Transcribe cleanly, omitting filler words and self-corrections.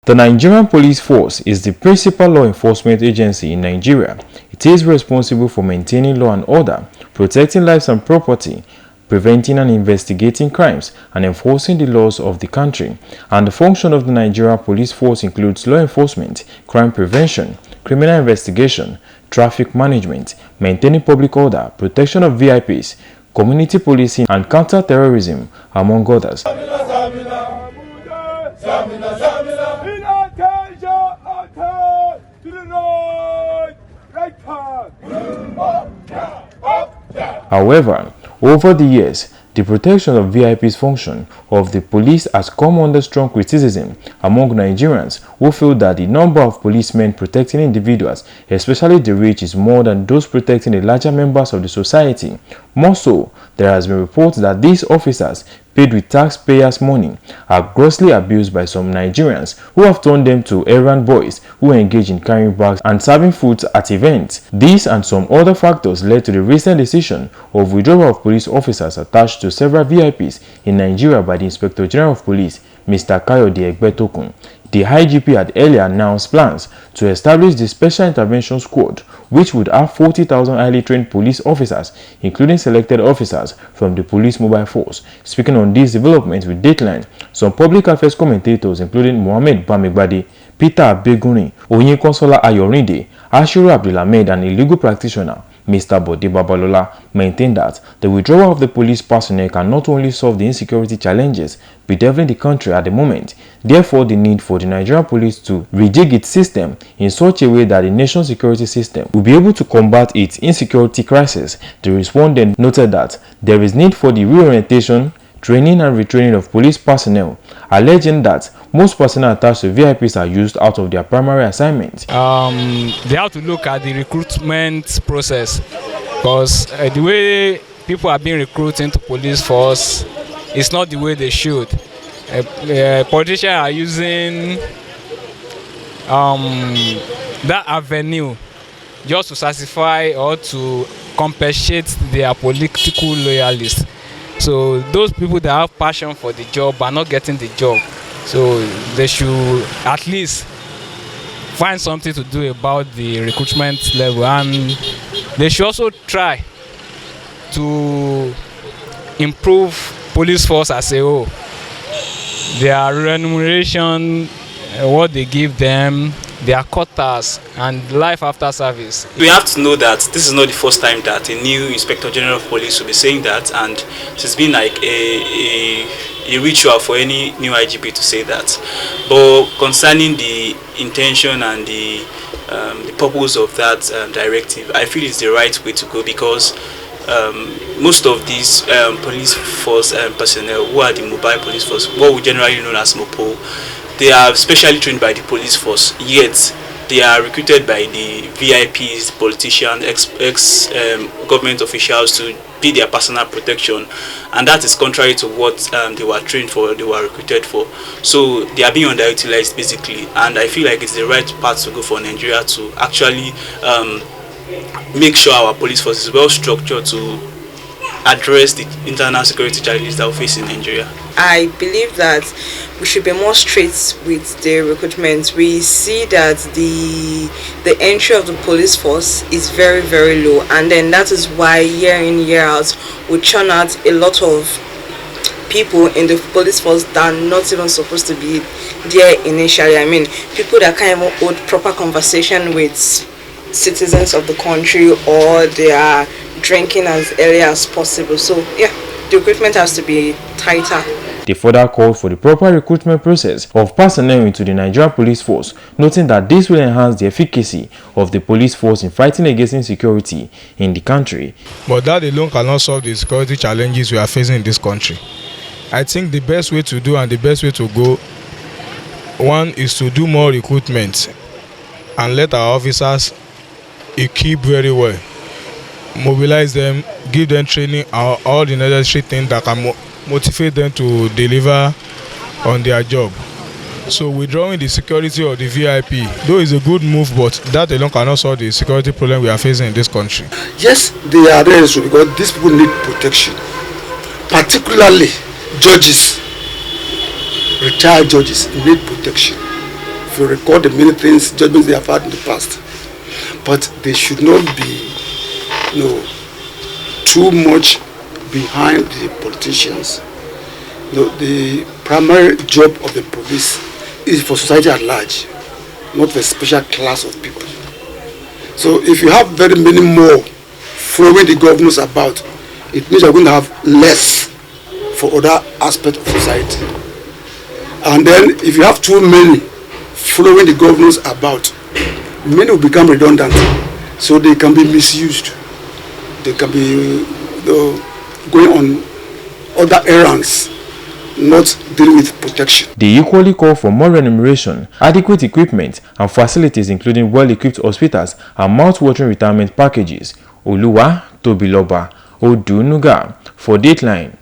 The Nigerian Police Force is the principal law enforcement agency in Nigeria. It is responsible for maintaining law and order, protecting lives and property, preventing and investigating crimes, and enforcing the laws of the country. And the function of the Nigerian Police Force includes law enforcement, crime prevention, criminal investigation, traffic management, maintaining public order, protection of VIPs, community policing, and counter-terrorism, among others. However, over the years, the protection of VIPs function of the police has come under strong criticism among Nigerians who feel that the number of policemen protecting individuals, especially the rich, is more than those protecting the larger members of the society. More so, there has been reports that these officers, paid with taxpayers' money, are grossly abused by some Nigerians who have turned them to errand boys who engage in carrying bags and serving food at events. These and some other factors led to the recent decision of withdrawal of police officers attached to several VIPs in Nigeria by the Inspector General of Police, Mr. Kayode Egbetokun. The IGP had earlier announced plans to establish the Special Intervention Squad, which would have 40,000 highly trained police officers, including selected officers from the Police Mobile Force. Speaking on this development with Dateline, some public affairs commentators, including Mohammed Bamigbade, Peter Abegunrin, Oyinkansola Ayorinde, Ashiru Abdulhamed, and a legal practitioner, Mr. Bode Babalola, maintained that the withdrawal of the police personnel can not only solve the insecurity challenges bedeviling the country at the moment, therefore the need for the Nigerian police to rejig its system in such a way that the nation's security system will be able to combat its insecurity crisis. The respondent noted that there is need for the reorientation, training and retraining of police personnel, alleging that most personnel attached to VIPs are used out of their primary assignment. They have to look at the recruitment process, because the way people are being recruited into police force is not the way they should. Politicians are using that avenue just to satisfy or to compensate their political loyalists. So those people that have passion for the job are not getting the job. So they should at least find something to do about the recruitment level, and they should also try to improve police force as a whole. Their remuneration, what they give them, their quotas, and life after service. We have to know that this is not the first time that a new Inspector General of Police will be saying that, and it's been like a ritual for any new IGP to say that. But concerning the intention and the purpose of that directive, I feel it's the right way to go, because most of these police force personnel who are the mobile police force, what we generally know as MOPO, they are specially trained by the police force, yet they are recruited by the VIPs, politicians, ex-government officials to be their personal protection, and that is contrary to what they were trained for, they were recruited for. So they are being underutilized basically, and I feel like it's the right path to go for Nigeria to actually make sure our police force is well structured to address the internal security challenges that we face in Nigeria. I believe that we should be more straight with the recruitment. We see that the entry of the police force is very, very low, and then that is why year in, year out we churn out a lot of people in the police force that are not even supposed to be there initially. I mean, people that can't even hold proper conversation with citizens of the country, or they are drinking as early as possible. So yeah, the recruitment has to be tighter. They further called for the proper recruitment process of personnel into the Nigerian Police Force, noting that this will enhance the efficacy of the police force in fighting against insecurity in the country. But that alone cannot solve the security challenges we are facing in this country. I think the best way to do and the best way to go, one is to do more recruitment and let our officers equip very well, mobilize them, give them training, all the necessary things that can motivate them to deliver on their job. So withdrawing the security of the VIP, though is a good move, but that alone cannot solve the security problem we are facing in this country. Yes, they are necessary because these people need protection, particularly judges, retired judges need protection. if you record the many things, judgments they have had in the past. But they should not be, too much behind the politicians. The primary job of the police is for society at large, not for a special class of people. So if you have very many more following the governors about, it means you're going to have less for other aspects of society. And then if you have too many following the governors about, many will become redundant, so they can be misused. They can be going on other errands, not dealing with protection. They equally call for more remuneration, adequate equipment and facilities including well-equipped hospitals and mouth-watering retirement packages. Oluwa Tobiloba, Odunuga, for Dateline.